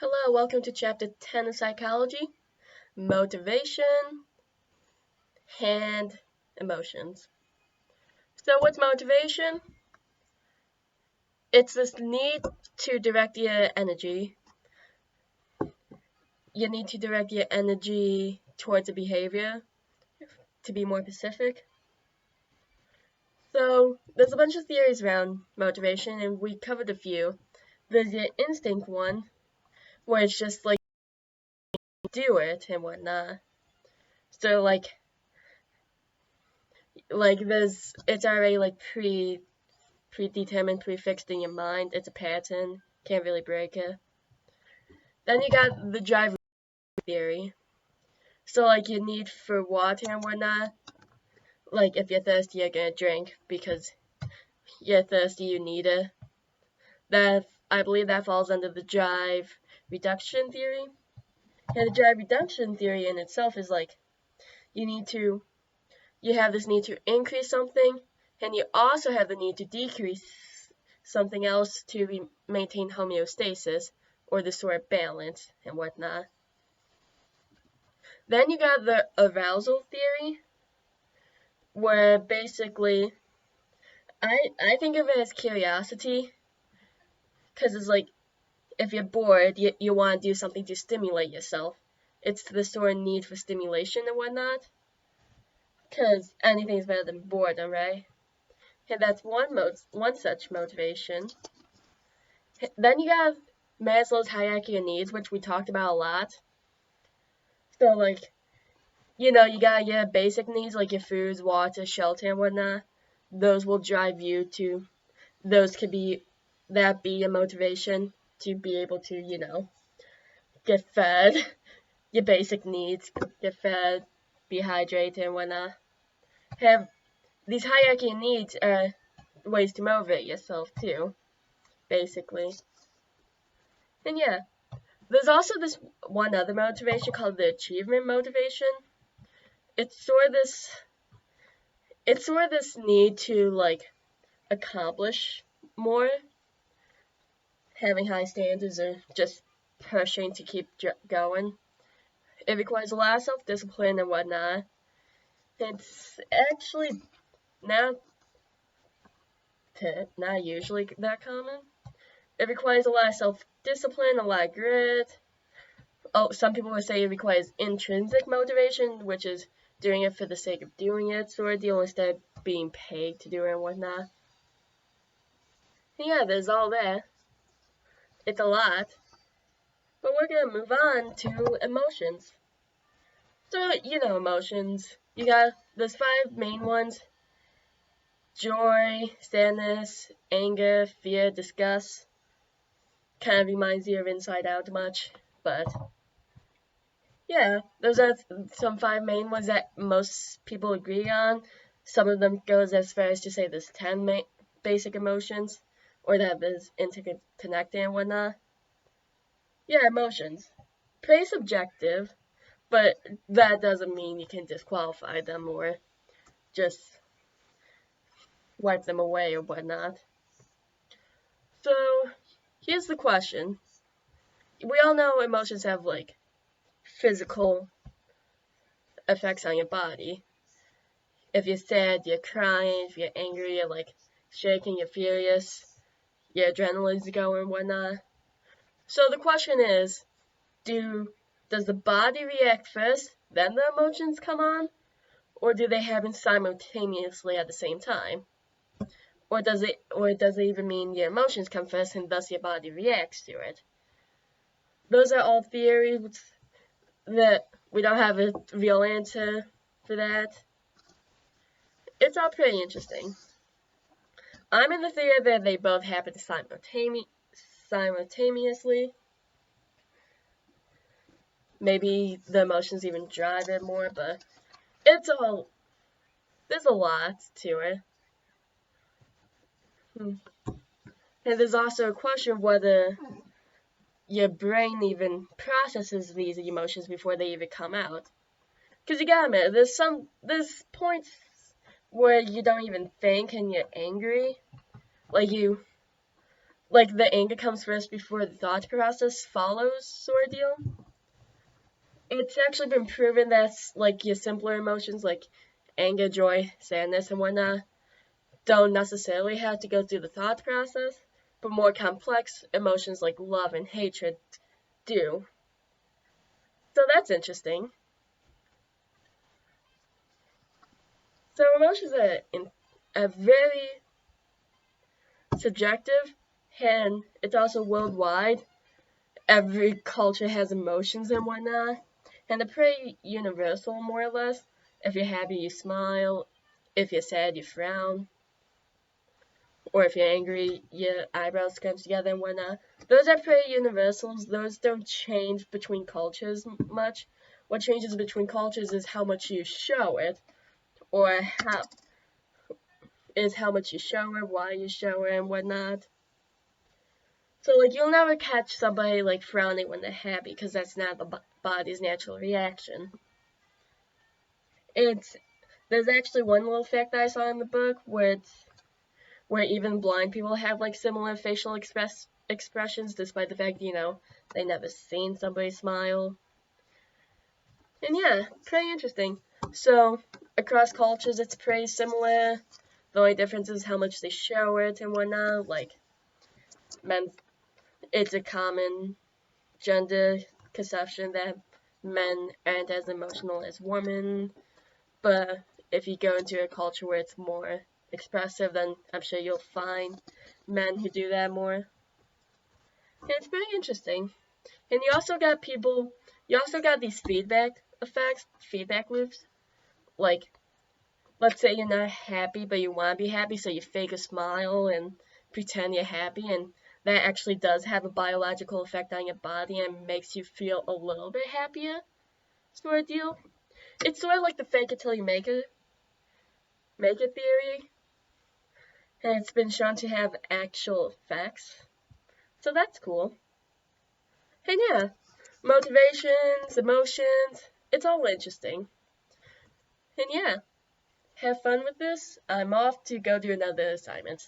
Hello, welcome to Chapter 10 of Psychology, Motivation and Emotions. So what's motivation? It's this need to direct your energy. You need to direct your energy towards a behavior, to be more specific. So there's a bunch of theories around motivation, and we covered a few. There's your instinct one, where it's just like do it and whatnot. So there's it's already like predetermined, prefixed in your mind. It's a pattern. Can't really break it. Then you got the drive theory. So your need for water and whatnot. Like if you're thirsty, you're gonna drink because you're thirsty. You need it. That I believe that falls under the drive reduction theory. And the drive reduction theory in itself is you have this need to increase something, and you also have the need to decrease something else to maintain homeostasis, or the sort of balance and whatnot. Then you got the arousal theory, where basically I think of it as curiosity, because it's like if you're bored, you want to do something to stimulate yourself. It's the sort of need for stimulation and whatnot, because anything's better than boredom, right? And that's one such motivation. Then you got Maslow's hierarchy of needs, which we talked about a lot. So you got your basic needs like your foods, water, shelter, and whatnot. Those will drive you to. Those could be a motivation to be able to get fed. Your basic needs, get fed, be hydrated, and whatnot. Have these hierarchy of needs are ways to motivate yourself too, basically. And yeah, there's also this one other motivation called the achievement motivation. It's sort of this need to accomplish more, having high standards or just pushing to keep going. It requires a lot of self-discipline and whatnot. It's actually not usually that common. It requires a lot of self-discipline, a lot of grit. Oh, some people would say it requires intrinsic motivation, which is doing it for the sake of doing it sort of deal instead of being paid to do it and whatnot. And yeah, there's all that. It's a lot. But we're gonna move on to emotions. So, emotions. There's 5 main ones: joy, sadness, anger, fear, disgust. Kind of reminds you of Inside Out much, but yeah, those are some 5 main ones that most people agree on. Some of them goes as far as to say there's 10 basic emotions, or that there's interconnected and whatnot. Yeah, emotions. Pretty subjective, but that doesn't mean you can disqualify them or just wipe them away or whatnot. So, here's the question. We all know emotions have physical effects on your body. If you're sad, you're crying. If you're angry, you're shaking, you're furious. Your adrenaline's going and whatnot. So the question is, does the body react first, then the emotions come on? Or do they happen simultaneously at the same time? Or does it even mean your emotions come first and thus your body reacts to it? Those are all theories that we don't have a real answer for that. It's all pretty interesting. I'm in the theory that they both happen simultaneously. Maybe the emotions even drive it more, but there's a lot to it. And there's also a question of whether your brain even processes these emotions before they even come out. Because you gotta admit, there's points where you don't even think and you're angry. like the anger comes first before the thought process follows, sort of deal. It's actually been proven that like your simpler emotions like anger, joy, sadness, and whatnot don't necessarily have to go through the thought process, but more complex emotions like love and hatred do. So that's interesting. So emotions are very subjective, and it's also worldwide. Every culture has emotions and whatnot, and they're pretty universal, more or less. If you're happy, you smile. If you're sad, you frown. Or if you're angry, your eyebrows scrunch together and whatnot. Those are pretty universals. Those don't change between cultures much. What changes between cultures is how much you show it, or how much you show it, why you show it, and whatnot. So like you'll never catch somebody like frowning when they're happy because that's not the body's natural reaction. It's there's actually one little fact that I saw in the book where even blind people have like similar facial expressions despite the fact they never seen somebody smile. And yeah, pretty interesting. So across cultures it's pretty similar. The only difference is how much they show it and whatnot. Like men, it's a common gender conception that men aren't as emotional as women, but if you go into a culture where it's more expressive, then I'm sure you'll find men who do that more. And it's pretty interesting. And you also got these feedback effects, feedback loops. Like, let's say you're not happy, but you want to be happy, so you fake a smile and pretend you're happy, and that actually does have a biological effect on your body and makes you feel a little bit happier, sort of deal. It's sort of like the fake it till you make it theory, and it's been shown to have actual effects. So that's cool. And yeah, motivations, emotions, it's all interesting. And yeah, have fun with this. I'm off to go do another assignment.